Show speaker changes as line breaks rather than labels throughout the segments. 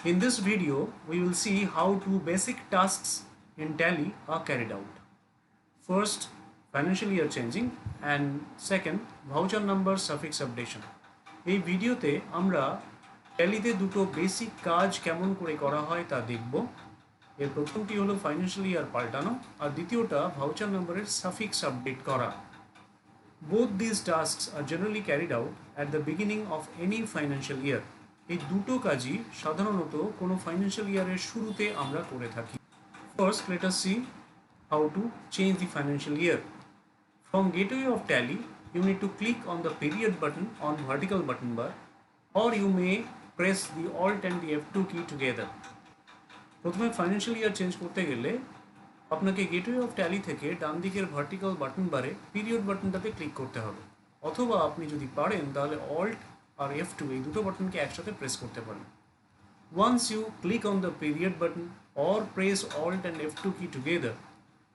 In this video, we will see how two basic tasks in Tally are carried out. First, financial year changing, and second, voucher number suffix updation. এই ভিডিওতে আমরা ট্যালিতে দুটো basic কাজ কেমন করে করা হয় তা দেখব। এর প্রথমটি হলো ফাইন্যান্সিয়াল ইয়ার পাল্টানো আর দ্বিতীয়টা ভাউচার নাম্বারের সাফিক্স আপডেট করা। Both these tasks are generally carried out at the beginning of any financial year. এই দুটো কাজই সাধারণত কোনো ফাইন্যান্সিয়াল ইয়ারের শুরুতে আমরা করে থাকি। First, let us see how to change the financial year. From Gateway of Tally, you need to click on the period button on vertical button bar, or you may press the Alt and the F2 key together. প্রথমে financial year change করতে গেলে আপনাকে gateway of tally থেকে ডান দিকের vertical button বারে period বাটনটাতে click করতে হবে, অথবা আপনি যদি পারেন তাহলে অল্ট আর F2 এই দুটো বাটনকে একসাথে প্রেস করতে পারেন। Once you click on the period button or press Alt and F2 key together,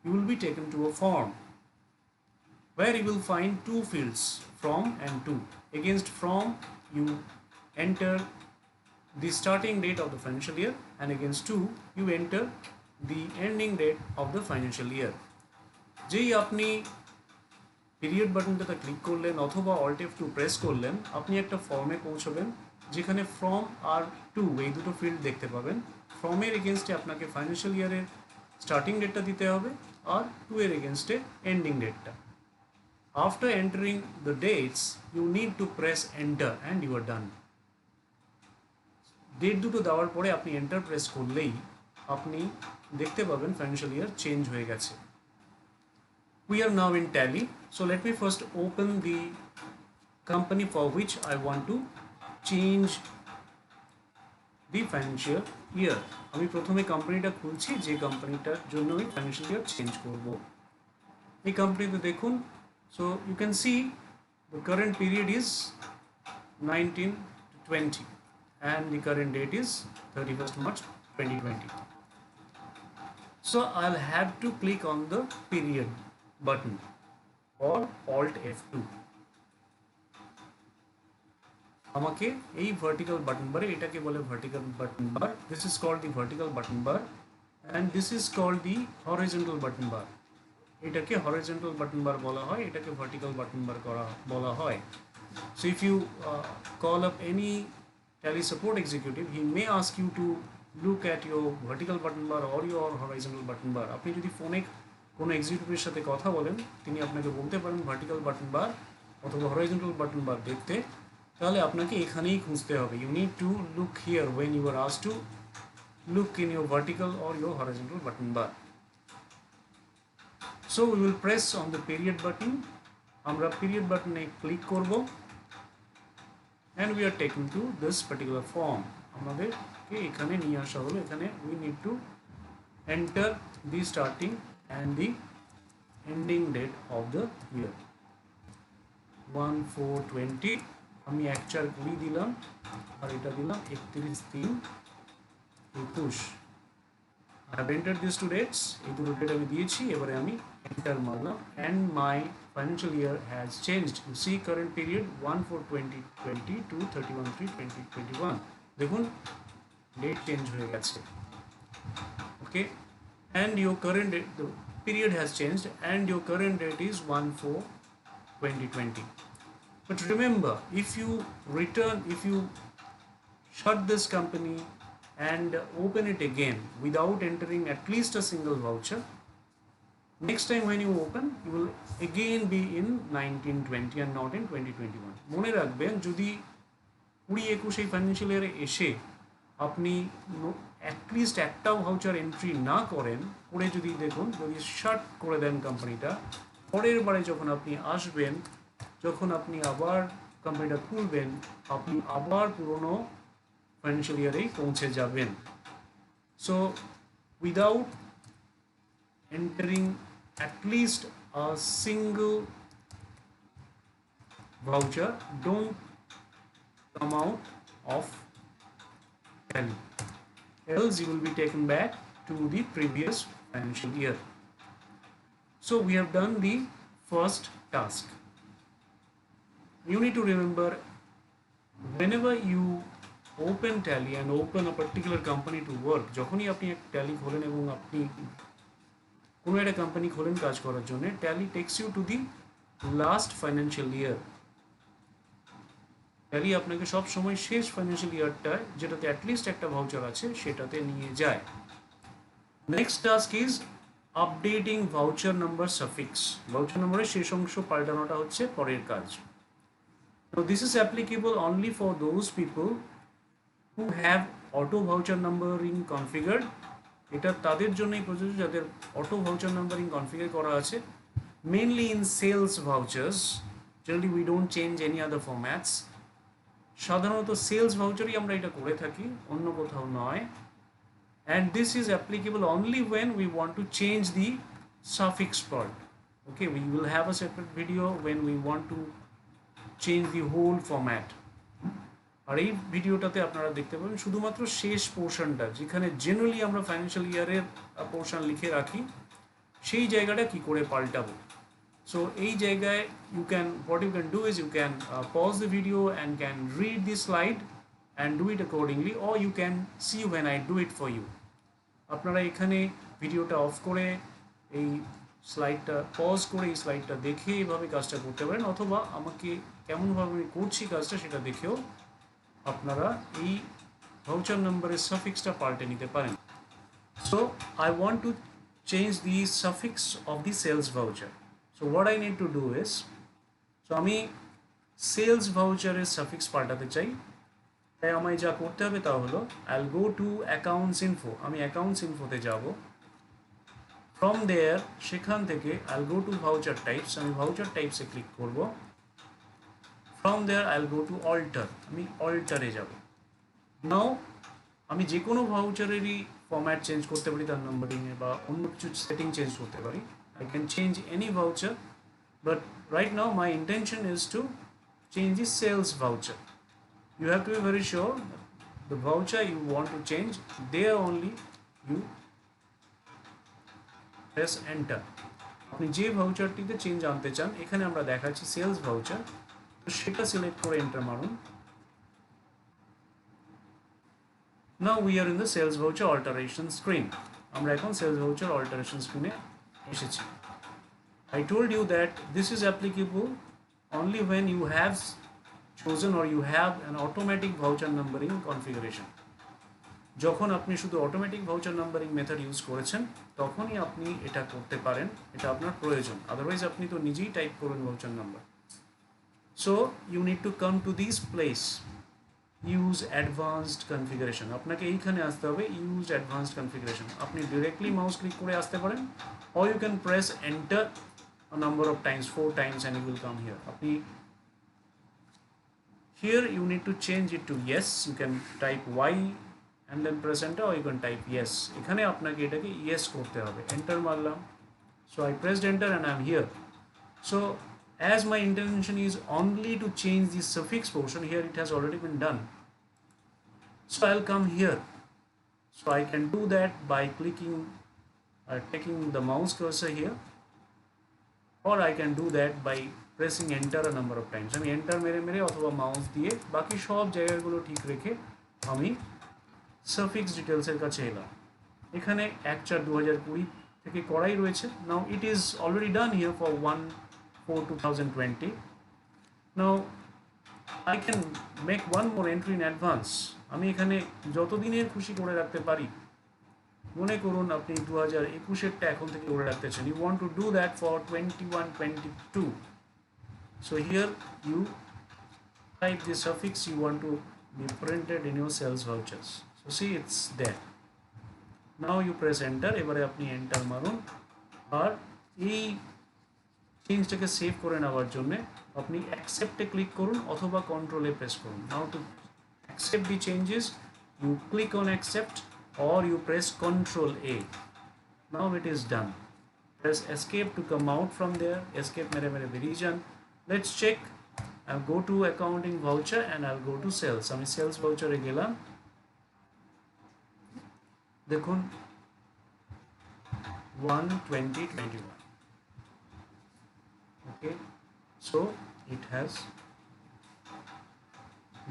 you will be taken to a form where you will find two fields, from and to. Against from, you enter the starting date of the financial year, and against to, you enter the ending date of the financial year. যেই আপনি period বাটনটাতে click করলেন অথবা alt F2 press করলেন, আপনি একটা ফর্মে পৌঁছবেন যেখানে ফ্রম আর টু এই দুটো ফিল্ড দেখতে পাবেন। ফ্রমের এগেনস্টে আপনাকে ফাইন্যান্সিয়াল ইয়ারের স্টার্টিং ডেটটা দিতে হবে আর টু এর এগেনস্টে এন্ডিং ডেটটা। After entering the dates, you need to press enter and you are done. Date দুটো দেওয়ার পরে আপনি এন্টার প্রেস করলেই আপনি দেখতে পাবেন ফাইন্যান্সিয়াল ইয়ার চেঞ্জ হয়ে গেছে। We are now in Tally, so let me first open the company for which I want to change the financial year. আমি প্রথমে কোম্পানিটা খুলছি যে কোম্পানিটার জন্য আমি ফাইন্যান্সিয়াল ইয়ার চেঞ্জ করব। এই কোম্পানিতে দেখুন, so you can see the current period is 19 to 20 and the current date is 31st March 2020. So I'll have to click on the period button or Alt F2. আমাকে এই vertical button বারে, এটাকে বলে vertical button bar, this is called the vertical button bar and this is called the horizontal button bar. এটাকে horizontal button বার বলা হয়, এটাকে vertical button বার করা বলা হয়। So if you call up any Tally support executive, he may ask you to look at your vertical button bar or your horizontal button bar. আপনি যদি ফোনে কোনো এক্সিকিউটিভের সাথে কথা বলেন, তিনি আপনাকে বলতে পারেন ভার্টিক্যাল বাটন বার অথবা হরাইজন্টাল বাটন বার দেখতে, তাহলে আপনাকে এখানেই খুঁজতে হবে। You need to look here when you are asked to look in your vertical or your horizontal button bar. So we will press on the period button. আমরা period বাটনে click করব and we are taken to this particular form. আমাদেরকে এখানে নিয়ে আসা হলো। এখানে we need to enter the starting and the ending date of the year. 1/4/20 আমি 1/4/20 দিলাম আর এটা দিলাম 31/3/21। I have entered these two dates, এই দুটো ডেট আমি দিয়েছি, এবারে আমি এন্টার মারলাম and my financial year has changed. You see current period 1/4/2020 to 31/3/2021. দেখুন ডেট চেঞ্জ হয়ে গেছে। Okay, and your current date, the period has changed and your current date is 1/4/2020. But remember, if you shut this company and open it again without entering at least a single voucher, next time when you open, you will again be in 1920 and not in 2021. মনে রাখবেন, যদি 20-21 এই financial ইয়ারে এসে আপনি at least একটাও voucher entry না করেন, করে যদি দেখুন, যদি শাট করে দেন কোম্পানিটা, পরের বারে যখন আপনি আসবেন, যখন আপনি আবার কোম্পানিটা খুলবেন, আপনি আবার পুরনো ফাইন্যান্সিয়াল ইয়ারেই পৌঁছে যাবেন। So without entering at least a single voucher, don't come out of Tally, else you will be taken back to the previous financial year. So we have done the first task. You need to remember, whenever you open Tally and open a particular company to work, যখনই আপনি এক tally খোলেন এবং আপনি কোনো একটা company খোলেন কাজ করার জন্য, Tally takes you to the last financial year. Tally আপনাকে সব সময় শেষ ফাইন্যান্সিয়াল ইয়ারটায় যেটাতে অ্যাটলিস্ট একটা ভাউচার আছে সেটাতে নিয়ে যায়। Next task is updating voucher number suffix. Voucher নাম্বারের শেষ অংশ পাল্টানোটা হচ্ছে পরের কাজ। So this is applicable only for those people who have auto voucher numbering configured. এটা তাদের জন্যই প্রযোজ্য যাদের অটো ভাউচার নাম্বারিং কনফিগার করা আছে, mainly in sales vouchers. Generally we don't change any other formats. সাধারণত সেলস ভাউচারই আমরা এটা করে থাকি, অন্য কোথাও নয়। And this is applicable only when we want to change the suffix part. Okay, we will have a separate video when we want to change the whole format. আর এই ভিডিওটাতে আপনারা দেখতে পাবেন শুধুমাত্র শেষ পোর্শনটা, যেখানে জেনারেলি আমরা ফাইন্যান্সিয়াল ইয়ারের পোর্শন লিখে রাখি, সেই জায়গাটা কি করে পাল্টাবো। সো এই জায়গায় what you can do is you can pause the video and can read the slide and do it accordingly, or you can see when I do it for you. আপনারা এখানে ভিডিওটা অফ করে এই স্লাইডটা pause করে এই স্লাইডটা দেখে এইভাবে কাজটা করতে পারেন, অথবা আমাকে কেমনভাবে আমি করছি কাজটা সেটা দেখেও আপনারা এই ভাউচার নাম্বারের সাফিক্সটা পাল্টে নিতে পারেন। So I want to change the suffix of the sales voucher. So what I need to do is, so আমি সেলস ভাউচারের সাফিক্স পাল্টাতে চাই। তাই আমায় যা করতে হবে তা হলো, আইল গো টু অ্যাকাউন্টস ইনফো। আমি অ্যাকাউন্টস ইনফোতে যাব। ফ্রম দেয়ার, সেখান থেকে আইল গো টু ভাউচার টাইপস। আমি ভাউচার টাইপসে ক্লিক করব। ফ্রম দেয়ার আইল গো টু অল্টার। আমি অল্টারে যাব। নাও আমি যে কোনো ভাউচারেরই ফরম্যাট চেঞ্জ করতে পারি, তার নাম্বারিংয়ে বা অন্য কিছু সেটিং চেঞ্জ করতে পারি। I can change any voucher, but right now my intention is to change the sales voucher. You have to be very sure the voucher you want to change, there only you press enter. আপনি যে ভাউচারটিতে change আনতে চান, এখানে আমরা দেখাচ্ছি sales voucher, তো সেটা select করে এন্টার মারুন। Now we are in the sales voucher alteration screen. আমরা এখন sales voucher alteration screen এ এসেছি। I told you that this is applicable only when you have chosen or you have an automatic voucher numbering configuration. যখন আপনি শুধু automatic voucher numbering method use করেছেন, তখনই আপনি এটা করতে পারেন, এটা আপনার প্রয়োজন। আদারওয়াইজ আপনি তো নিজেই টাইপ করবেন voucher number. So you need to come to this place, use advanced configuration. আপনাকে এইখানে আসতে হবে, ইউজ অ্যাডভান্সড কনফিগারেশন। আপনি ডিরেক্টলি মাউস ক্লিক করে আসতে পারেন, or you can press enter a number of times, 4 times, and you will come here. আপনি here you need to change it to yes. You can type y and then press enter, or you can type yes. এখানে আপনাকে এটাকে yes করতে হবে। enter মারলাম, so I pressed enter and I am here. So as my intention is only to change the suffix portion, here it has already been done. So I'll come here. So I can do that by clicking, taking the mouse cursor here, or I can do that by pressing enter a number of times. আমি enter মেরে মেরে অথবা mouse দিয়ে বাকি সব জায়গাগুলো ঠিক রেখে আমি সাফিক্স ডিটেলসের কাছে এলাম। এখানে 1/4/2020 থেকে করাই রয়েছে। Now it is already done here for 1/4/2020। Now I can make one more entry in advance. আমি এখানে যত দিনের খুশি করে রাখতে পারি। মনে করুন আপনি 2021-এরটা এখন থেকে করে রাখতে চান। You want to do that for 21-22। So here you type the suffix you want to be printed in your sales vouchers. So see, it's there. Now you press enter. এবারে আপনি enter মারুন, আর এই চেঞ্জটাকে সেভ করে নেওয়ার জন্য আপনি অ্যাকসেপ্টে click করুন অথবা কন্ট্রোলে প্রেস করুন। Now to accept the changes, you click on accept or you press Ctrl A. Now it is done. Press escape to come out from there. Escape mere বেরিয়ে যান। Let's check. I'll go to accounting voucher and I'll go to sales. আমি sales voucher এ গেলাম। দেখুন 1/20/21. Okay, so it has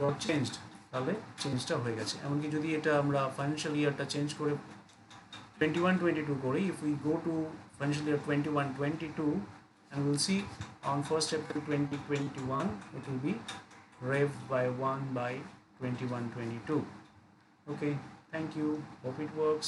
got changed. তাহলে চেঞ্জটা হয়ে গেছে। এমনকি যদি এটা আমরা ফাইন্যান্সিয়াল ইয়ারটা চেঞ্জ করে 21-22 করি, if we go to financial year 21-22 and we'll see on 1st April 2021 it will be rev by 1 by 21-22. Okay, thank you, hope it works.